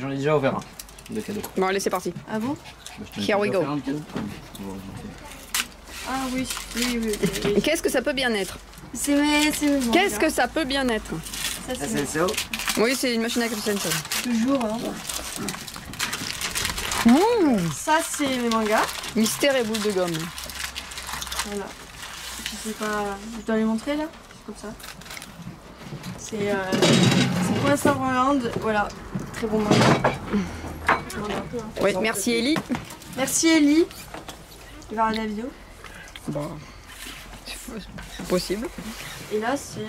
J'en ai déjà ouvert un de cadeau. Bon, allez, c'est parti. Ah bon? Here we go. Ah oui, oui. Qu'est-ce que ça peut bien être? C'est Qu'est-ce que ça peut bien être? Ça, Ah, c'est c'est ça? Oui, c'est une machine à café Sensor. toujours. Hein. Ça, c'est mes mangas. Mystère et boule de gomme. Voilà. Je sais pas. Je dois les montrer là? C'est comme ça. C'est Prince Wonderland. Voilà. Très bon manga. Oui, merci Ellie. Merci Ellie. Il va regarder la vidéo. Bon, c'est possible. Et là, c'est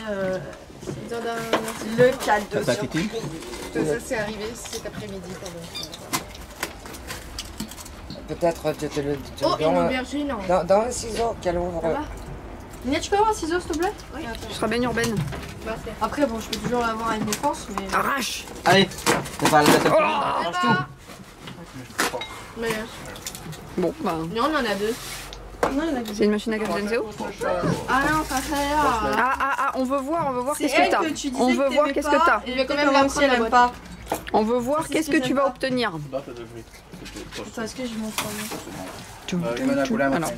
le cadeau. Ça Titi? Ça c'est arrivé cet après-midi. Peut-être tu te le dis. Oh, une aubergine. Dans un ciseau qu'elle ouvre. Nia, tu peux avoir un ciseau s'il te plaît? Oui. Je serai bien urbaine. Après, bon, je peux toujours l'avoir avec mes forces, mais. Arrache! Allez, on va la mettre. Mais Bon, bah, non, on en a deux. Non, il y en a que c'est une machine à café Sensor. Ah non, pas ça. Ah, on veut voir C'est qu'est-ce que elle t'as. que tu disais On veut que voir t'aimais qu'est-ce pas, que t'as. et Je vais quand même comment la si elle prendre, aime la pas. On veut voir Ça, c'est qu'est-ce ce que que tu j'aime vas pas. obtenir. Attends, est-ce que je m'en Alors,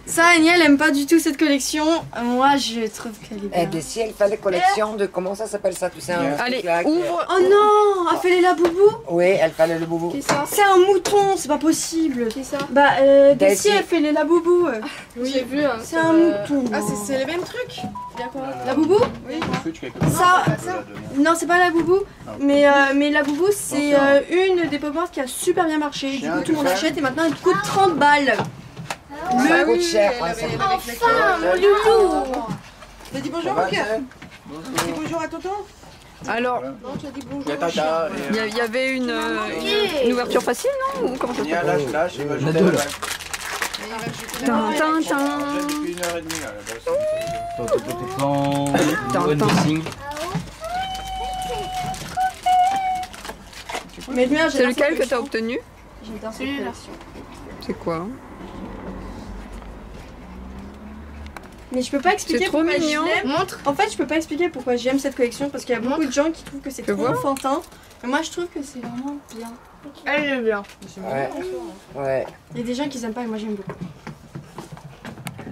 Ça, Ania, elle aime pas du tout cette collection. Moi, je trouve qu'elle est Eh bien. bien, si elle fait les collections de. Comment ça s'appelle ça? Tu sais, un allez, truc là qui- ouvre. Oh non, elle fait les laboubous. Oui, elle fait le boubou. Qui ça? C'est un mouton, c'est pas possible. Qui ça? Bah, Daisy. Daisy, elle fait les laboubous. Oui, j'ai vu. Hein, C'est un mouton. Ah, c'est le même truc? Il y a quoi? Laboubou? Oui. Ça, non, c'est pas la boubou, mais la boubou, c'est une des pop art qui a super bien marché. Du coup, tout le monde achète et maintenant elle coûte 30 balles. Ça coûte cher. Enfin, mon loulou. T'as dit bonjour, ok? T'as dit bonjour à Tonton? Alors, Non, tu as dit bonjour. il y avait une ouverture facile, non? Ou comment ça se passe? Lâche, il va On a jeter deux, la là. balle. Tintin. Depuis 1h30 là. Unboxing. Mais bien, C'est lequel que t'as obtenu? J'adore cette Celui-là. collection. C'est quoi? Mais je peux pas expliquer C'est trop pourquoi mignon. je l'aime. Montre. En fait, je peux pas expliquer pourquoi j'aime cette collection parce qu'il y a beaucoup de gens qui trouvent que c'est Tu trop vois enfantin. Mais moi, je trouve que c'est vraiment bien. Elle est bien. Ouais. Ouais. Il y a des gens qui aiment pas et moi j'aime beaucoup.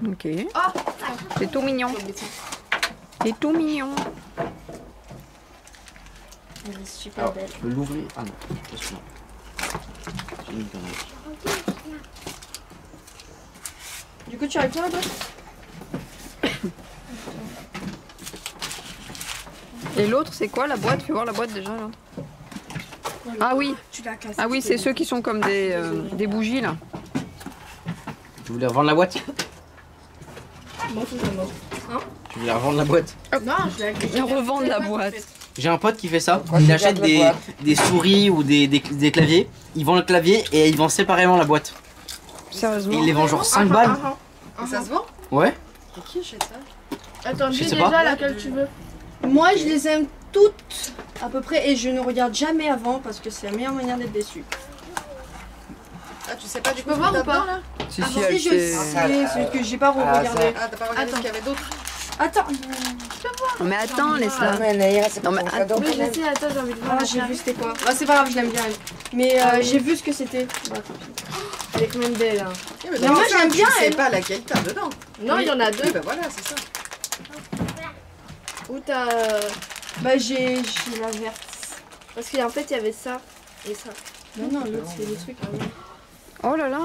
Ok. C'est tout mignon. C'est tout mignon. Elle est super Alors, belle. je peux l'ouvrir. Ah non, qu'est-ce que j'ai mis une connerie. Du coup, tu arrives bien, toi? Et l'autre, c'est quoi la boîte? Fais voir la boîte déjà là. Ah oui, Tu la casses. ah oui, c'est ceux qui sont comme des bougies là. Tu voulais revendre la boîte? Bon, c'est un mot. Tu voulais revendre la boîte? Non, je l'ai Revendre la boîte. J'ai un pote qui fait ça. Pourquoi Il tu achète gardes la boîte des souris ou des claviers. Il vend le clavier et il vend séparément la boîte. Et Sérieusement. il les vend genre 5 balles. Et ça se vend? Ouais. Et qui achète ça? Attends, Je dis sais déjà pas. laquelle tu veux. Moi, je les aime toutes à peu près et je ne regarde jamais avant parce que c'est la meilleure manière d'être déçu. Ah, tu sais pas du peux voir ou pas là? Si, Ah, si, si, elle je fait- sais, c'est que j'ai pas regardé. Ah, t'as pas regardé ce qu'il y avait d'autres? Attends. Mais attends, Ah, laisse-la. mais Naïra, c'est Non, pas mais ton cadeau. Oui, je sais, attends, j'ai envie de voir. Ah, j'ai vu c'était quoi. Bah, c'est pas grave, je l'aime bien elle. Mais j'ai vu ce que c'était. Bah, tant pis. Elle est quand même belle. Hein. Mais moi, j'aime bien, Je sais elle. pas laquelle t'as dedans. Non, il y en a deux. Oui, bah voilà, c'est ça. Ou t'as. Bah, j'ai la verte. Parce qu'en fait, il y avait ça et ça. Non, non, l'autre, c'est le truc. Oh là là.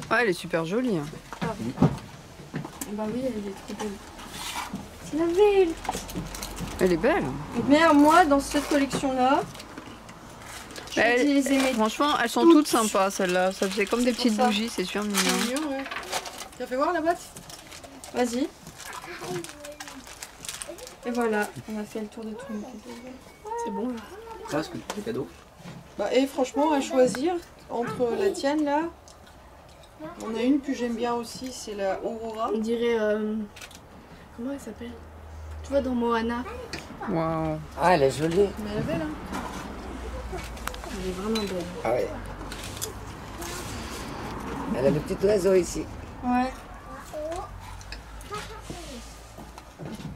Ah, elle est super jolie. Bah oui, elle est trop belle. C'est la belle. Elle est belle. Mais moi, dans cette collection-là, je Elle- les aimais. Franchement, elles sont toutes sympas celles-là. Ça faisait comme des pour petites ça. bougies, c'est super mignon. Mignon, ouais. Tu as fait voir la boîte? Vas-y. Et voilà, on a fait le tour de tout. C'est bon là. Ça, est-ce que tu fais cadeau? Bah, et franchement, à choisir entre la tienne là, on a une que j'aime bien aussi, c'est la Aurora. On dirait. Comment elle s'appelle? Tu vois, dans Moana. Waouh. Ah, elle est jolie. Mais elle est belle, hein? Elle est vraiment belle. Ah ouais. Elle a le petit oiseau ici. Ouais.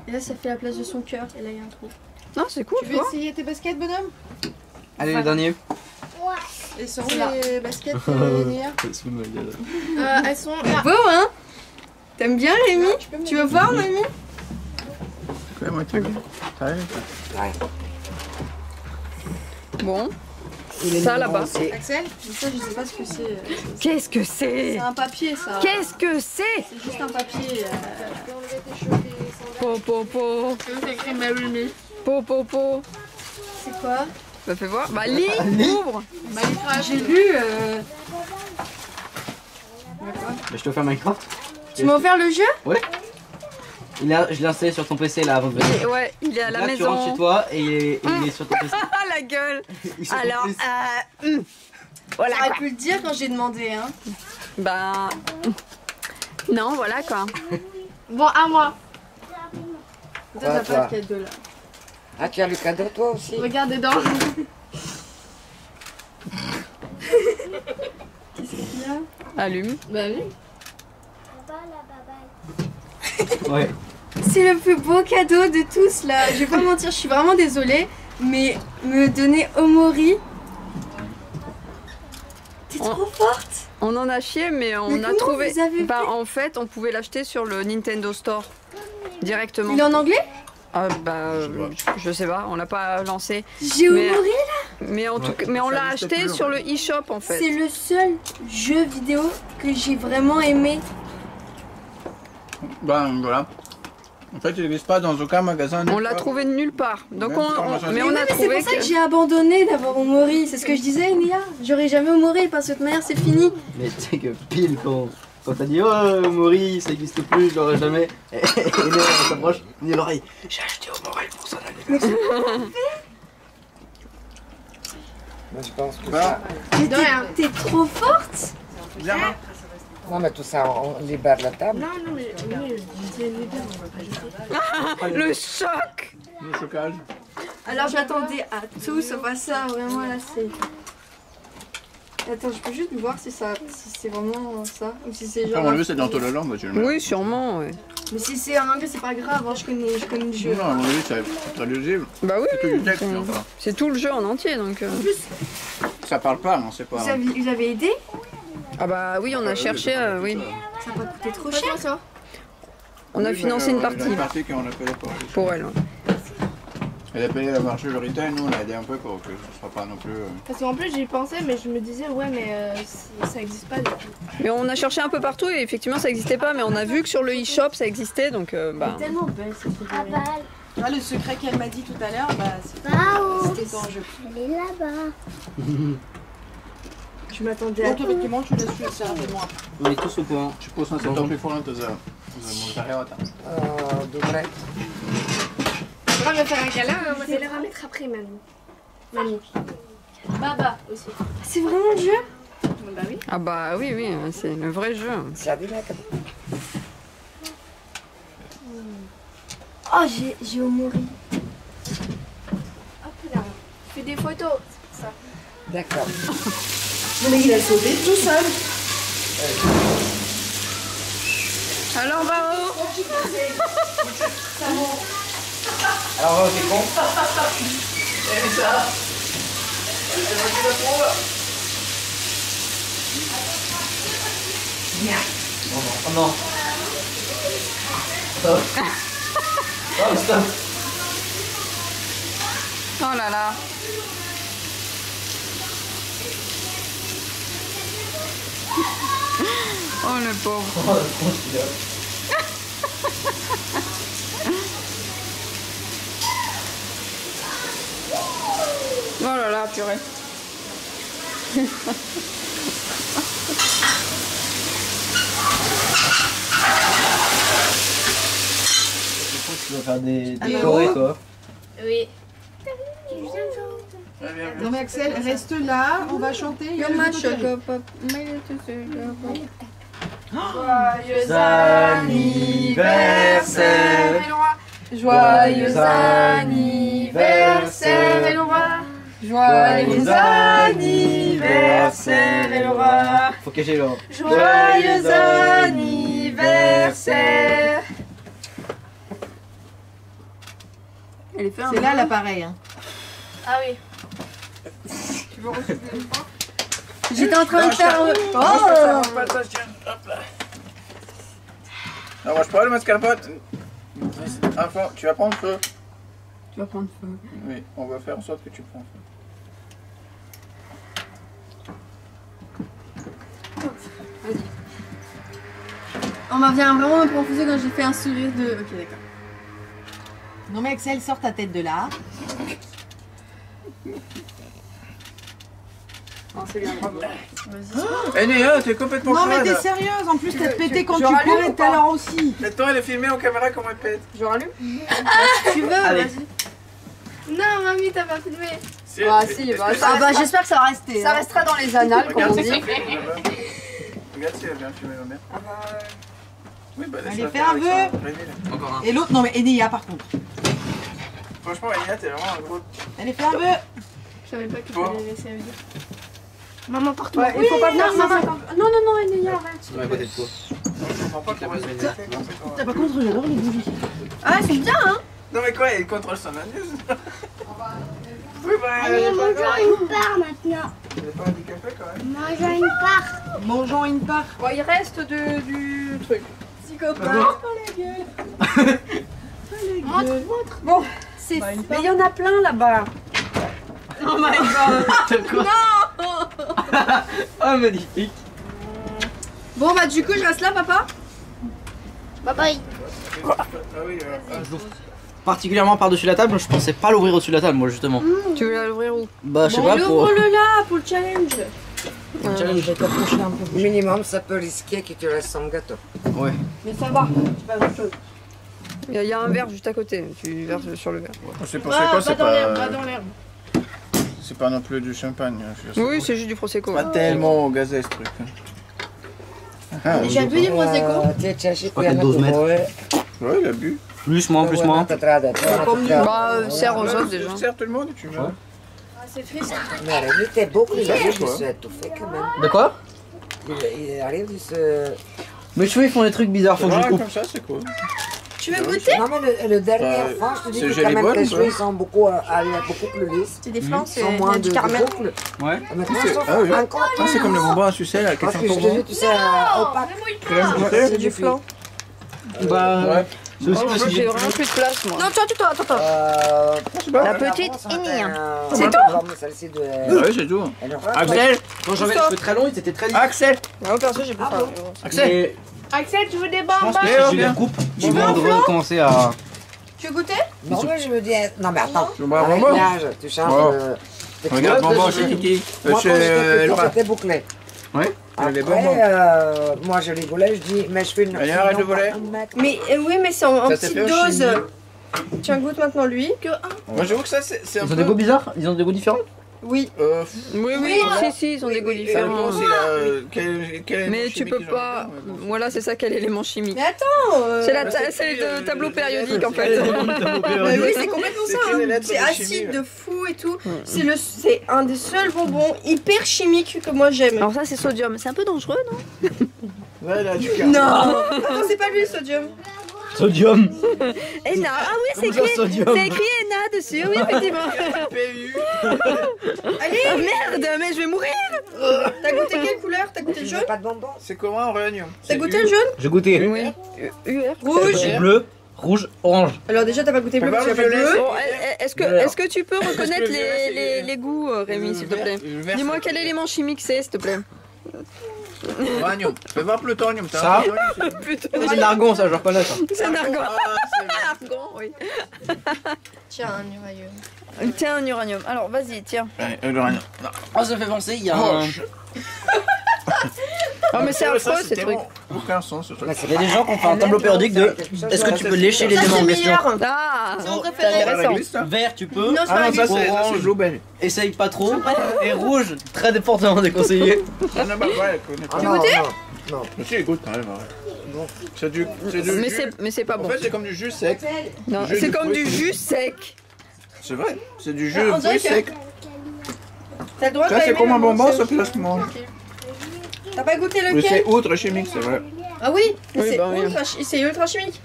Et là, ça fait la place de son cœur. Et là, il y a un trou. Non, c'est cool, Tu tu veux vois. essayer tes baskets, bonhomme? Allez, le dernier. Et sont où C'est là. les baskets, Néa? Elles sont là. Beau, hein? T'aimes bien, Rémi? Tu veux voir, Rémi? Bon, Il est Ça, mignon là-bas. aussi. Axel? Ça, je sais pas ce que c'est. qu'est-ce que c'est? C'est un papier, ça. Qu'est-ce que c'est? C'est juste un papier. Po po po, C'est écrit Marry Me. po po po. C'est quoi? Bah fais voir. Bah lis, ouvre. J'ai lu. Je te fais un Minecraft. Tu m'as offert le jeu? Je l'ai installé sur ton PC là avant de venir. Et ouais, il est à la Là, tu rentres chez maison. toi et il est sur ton PC. Ah la gueule. Il est sur ton Alors, PC. voilà J'aurais quoi. pu le dire quand j'ai demandé, hein. Bah non, voilà quoi. Bon, à moi. Toi, t'as toi. pas de cadeau là. Ah, tu as le cadeau toi aussi? Regarde dedans. Allume. Bah oui. Ouais. C'est le plus beau cadeau de tous là. Je vais pas mentir, je suis vraiment désolée, mais me donner Omori. T'es Oh. trop forte. On en a chié, mais on Mais a comment trouvé. vous avez Bah fait en fait, on pouvait l'acheter sur le Nintendo Store directement. Il est en anglais? Ah bah je sais pas, on l'a pas lancé. J'ai Mais- Omori. Mais en tout cas, mais on l'a acheté sur le eShop en fait. C'est le seul jeu vidéo que j'ai vraiment aimé. Ben voilà. En fait, il n'existe pas dans aucun magasin. On l'a trouvé nulle part. Donc Même sur Amazon. mais on a Mais c'est trouvé pour ça que j'ai abandonné d'avoir Omori. C'est ce que je disais, Nia. J'aurais jamais Omori parce que de toute manière c'est fini. Mais tu sais que pile quand t'as dit oh Mori ça existe plus, je l'aurai jamais. Et Néa s'approche, on dit à l'oreille. J'ai acheté Mori pour son anniversaire. Moi, je pense que Bah. ça... Mais De rien. t'es trop forte. Viens, Non, mais tout ça, on libère la table. Non, non, mais c'est les deux, on va pas jeter. le choc. le chocage. Alors j'attendais à tout sauf à ça. Vraiment là c'est. Attends, je peux juste voir si c'est vraiment ça ou si c'est Après, genre. mon avis, c'est dans toute la langue, bah, tu le mets. Oui, sûrement. Ouais. Mais si c'est en anglais c'est pas grave. Hein, je connais le jeu. Non, à mon avis, c'est traduisible. Bah oui, C'est que du texte, c'est- enfin. c'est tout le jeu en entier donc. Ça parle pas, on sait pas. Vous avez aidé? Ah bah oui, on a cherché, oui. Ça a pas coûté trop Pas cher. ça. On a financé une partie Une partie qu'on a payé pour elle. Ouais. Elle a payé la marché le retail, nous on a aidé un peu pour que ce soit pas non plus. Parce qu'en plus, j'y pensais, mais je me disais, ouais, mais ça existe pas du tout. Mais on a cherché un peu partout et effectivement ça existait pas, mais on a vu que sur le eShop ça existait donc bah. Tellement belle cette figurine. Ah, le secret qu'elle m'a dit tout à l'heure, bah, c'était ton jeu. Je m'attendais à Donc, tout. effectivement, tu l'as su assez rapidement après. On est tous au courant. Ci possono essere troppi fuori za montare. Dovrei. On va me faire un câlin, on va te les remettre après, mamie. Mamie. Baba aussi. C'est vraiment le jeu? Bah oui. Ah bah oui oui, c'est le vrai jeu. Si arrivata. Oh j'ai Omori. Hop là. Fais des photos. Ça. D'accord. Mais il a sauté tout seul. Alors Bao, Alors, c'est con. Oh non. Stop. Oh stop. oh là là. Oh le pauvre. Oh le con celui-là. Oh là là, purée. Tu vas faire des Alors, chorés toi. Oui. Non, mais Axel, reste là, on va chanter. Il y a le Yoma gâteau qui arrive. Choco Pop. My little sugar pop. Joyeux Anniversaire. Joyeux anniversaire, Elora. Joyeux anniversaire, Elora. Faut cacher là. Joyeux anniversaire. Elle est fait un C'est là l'appareil. Hein. Ah oui. Tu veux reçu le pain? J'étais en train de faire... Non, pas ça, tiens. Hop là. Non, mange pas le mascarpone. Enfant, tu vas prendre feu. Tu vas prendre feu. Oui, on va faire en sorte que tu prends feu. Vas-y. On vient vraiment me proposer quand j'ai fait un sourire de... Ok, d'accord. Non mais Axel, sors ta tête de là. Oh, c'est bien, bravo. Eh Néa, t'es complètement Non mais crade. t'es sérieuse, en plus t'as pété quand je tu rallume courais ou tout à pas l'heure aussi. Et toi, elle est filmée en caméra comme elle pète. Je rallume Si tu veux, Allez. vas-y. Non, mamie, t'as pas filmé. Ah si, bah, j'espère que ça va rester. Ça restera dans les annales, comme on Regarde si dit. elle filme là-bas. Regarde si elle vient filmer ma mère. Oui, bah Allez, laisse-la fais faire un avec vœu. son Rémi, là. Encore un. Et l'autre, non mais Enéa par contre. Franchement, Néa, t'es vraiment un gros. Allez, fais un vœu. Je savais pas qu'il Bon. fallait laisser la vidéo. Maman, partout. Ouais, il faut pas faire Non, ça. maman. Non, non, non, Enéa, arrête. Ouais, à côté de toi. Je comprends pas comment elle fait. T'as par contre, j'adore les bougies. Ah, elles sont bien, hein. Non, mais quoi, elle contrôle son anus. Oui, bah, elle Allez, est pas mangeons grave. une part maintenant. Elle est pas handicapée quand même. Mangeons une part. Mangeons une part. Bon, il reste du truc. Psychopathe. Montre. Bon, c'est... Bah, une Mais il y en a plein là-bas. Oh my god. Ah, magnifique. Bon, bah du coup, je reste là, papa. Bye bye. Ah oui, Particulièrement par-dessus la table, je pensais pas l'ouvrir au-dessus de la table, moi justement. Tu veux l'ouvrir où? Bah, je sais Bon, pas, pour. ouvre-le là, pour le challenge. Challenge. Minimum, ça peut risquer que tu restes sans gâteau. Ouais. Mais ça va, c'est pas grand chose. Il y a un verre juste à côté, tu verses sur le verre. C'est pour c'est quoi, c'est dans l'herbe, pas. dans l'herbe. C'est pas non plus du champagne. Je sais Oui, c'est juste du prosecco. pas tellement gazé ce truc. Ah, J'ai bu du prosecco. Pas qu'elle dose mettre. ouais, il a bu. Plus, moins, plus, moins. Bah, sert aux autres déjà. Je sers tout le monde, tu veux. Ah, c'est triste. Mais il était beaucoup, il arrive de se étouffer quand même. De quoi? Il arrive de se... Mes cheveux ils font des trucs bizarres, faut que je les Ouais, coupe. comme ça, c'est cool. Tu veux goûter? Non mais le dernier fois, je te dis c'est que gelé quand même bonne, tes ou cheveux pas ils sont beaucoup, beaucoup plus lisses. C'est des flancs, c'est Sans moins du de caramel. boucles. Ouais. Maintenant, C'est- sauf ah oui. encore Ah, c'est comme le bonbon à sucer là, parce que 400 je te bonbons. dis, tu sais, opaque. Tu l'aimes goûter? C'est du flan. Bah, Ouais. c'est aussi Oh, parce que j'ai vraiment plus de place moi. Non, attends. La petite Inia. C'est tout. Comme celle-ci de... Ouais, c'est tout. Axel! quand j'avais les cheveux très longs, ils étaient très lisses. Axel! Non, perso, j'ai plus faim. Axel! Mais Axel, tu veux des je pense bonbons? que si je les recoupe, ils vont recommencer à. Tu veux goûter? Non mais je me dis, non mais attends, Tu veux boire un avec bonbon? l'âge, tu changes Oh. de... Regarde, couleur de bonbon cheveux. chez Kiki. Moi quand Chez j'étais petit, Laura. c'était bouclé. Ouais. Les Après, bonbons. moi je rigolais, je dis, mes cheveux ne Allez, arrête de voler. Mais oui, mais c'est en Ça s'est petite fait au dose. chimie. Tiens, goûte maintenant lui. Moi, j'avoue que ça, c'est un Ils peu. ont des goûts bizarres? Ils ont des goûts différents? Oui. Oui, si, ils ont des goûts Ça différents. dépend aussi quel Mais élément tu chimique peux ils ont pas. dedans, mais bon. Voilà, c'est ça, quel élément chimique. Mais attends. C'est c'est le tableau périodique en c'est- fait. Mais oui, c'est complètement C'est ça. que des hein. lettres C'est de acide chimie, de fou et tout. C'est un des seuls bonbons hyper chimiques que moi j'aime. Alors ça, c'est sodium. C'est un peu dangereux, non? Ouais, là, du Non. Attends, c'est pas lui le sodium. Sodium! Ena. Ah oui, c'est Comment ça, écrit. sodium? C'est écrit Ena dessus, oui, effectivement. PU. Allez, Ah merde, mais je vais mourir. t'as goûté quelle couleur? T'as goûté le jaune? Pas de bonbons. C'est comment en réunion? T'as goûté le jaune? J'ai goûté. Oui. UR. Rouge. Bleu, rouge, orange. Alors déjà t'as pas goûté bleu On va parce qu'il y a pas de le bleu. Bon, est-ce que tu peux reconnaître le violet, les goûts, Rémi, s'il te plaît? Dis-moi quel élément chimique c'est, s'il te plaît. Uranium. Fais voir plutonium. t'as Ça un plutonium, c'est- Plutôt. C'est de l'argon, ça, je reconnais ça. C'est un argon. Ah, c'est vrai. Argon, oui. Tiens, un uranium. Tiens, un uranium. Alors, vas-y, tiens. Allez, l'uranium. Non. Oh, ça me fait penser, il y a Oh, un. Oh, mais c'est Ça, affreux, c'est ces trucs. tellement aucun sens ce truc. Il y a des gens qui ont fait un tableau périodique de. Est-ce que tu peux lécher les Ça aimants c'est en question? meilleur. Ah, C'est mon c'est préféré. Ah, la intéressant. glisse, ça? Vert, tu peux. Non, c'est Ah pas non, la ça glisse. c'est blueberry. Essaye pas trop. Et rouge, très fortement déconseillé. Ah non, bah ouais, elle connaît pas. Ah, non, non, non. Mais si, écoute quand même, arrête. C'est du Mais jus. c'est pas En bon. fait, c'est comme du jus sec. Non, jus c'est de comme fruits. du jus sec. C'est vrai, c'est du Ah, jus on de dirait fruits que- sec. T'as le droit de Ça, pas c'est aimer comme un le bonbon, c'est sauf que là, ok. je mange. T'as pas goûté Mais c'est lequel? outre chimique, c'est vrai. Ah oui, Oui, c'est bah oui. ultra chimique.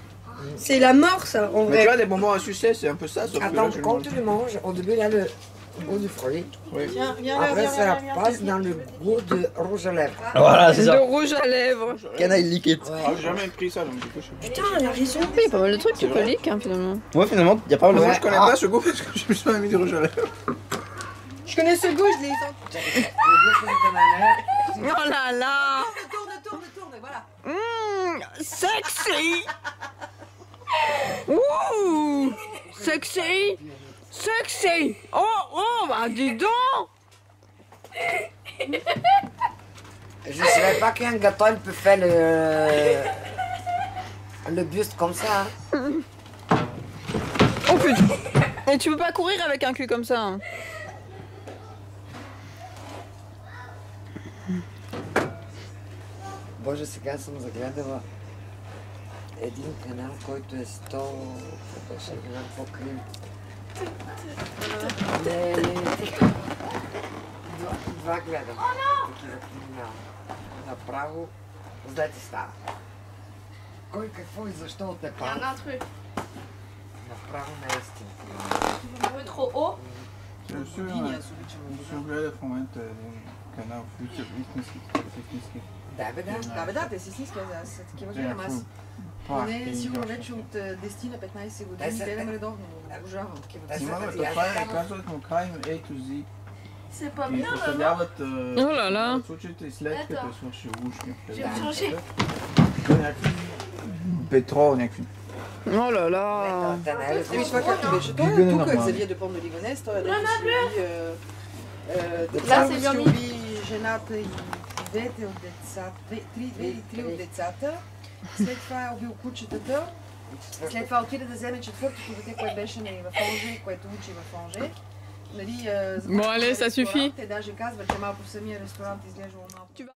C'est la mort ça en Mais tu vrai. vois, des bonbons à sucer, c'est un peu ça, sauf que là, Attends, je le quand mange. tu le manges, au début, là, goût du fruit. Oui. Viens là, Après, viens ça là, viens là. passe dans le goût de rouge à lèvres. Voilà, c'est Le ça. rouge à lèvres. Canaille liquide. Ah, j'ai jamais pris ça, donc du coup, je sais pas. Putain, elle a raison. Oui, il y a pas mal de trucs qui coliquent hein, finalement. Moi, finalement, y a pas mal de Moi, fois. je connais pas ce goût parce que je me suis jamais mis du rouge à lèvres. Je connais ce goût, je l'ai senti. Le goût de ma mère. Oh là là. Tourne, voilà. Sexy. Ouh, sexy. Sexy. Oh, bah dis donc. Je savais pas qu'un gâteau il peut faire le buste comme ça. Hein. Oh putain. Et tu peux pas courir avec un cul comme ça. Hein. Боже, сега съм загледала един канал, който е 100... Беше някакво крим. Не. Два гледам. Такива криминал. Направо, зле ти става. Кой какво и защо от Il y Непал? en a un truc. Направо наистина. Un peu trop haut. Je suis гледал в момента един канал Future истински. Да, бе, да. Да, те си истински, аз такива гледам аз. Поне сигурно вече от 10 на 15 години гледам редовно, обожавам. Има, бе, това е, казват му Crime A to Z. C'est pas И bien, maman. проследяват Лала. случаите и след като е свършил ушки. J'ai changé. Някакви петрол, някакви. Oh là là. Еми това както беше, той е тук Xavier Dupont de Ligonnès, той е дето си уби жената и двете от децата, две или три от децата, след това е убил кучетата, след това отиде да вземе четвъртото дете, което беше в Онже, което учи в Онже. Нали, Bon allez, ça suffit. Те даже казват, че малко в самия ресторант изглеждало малко.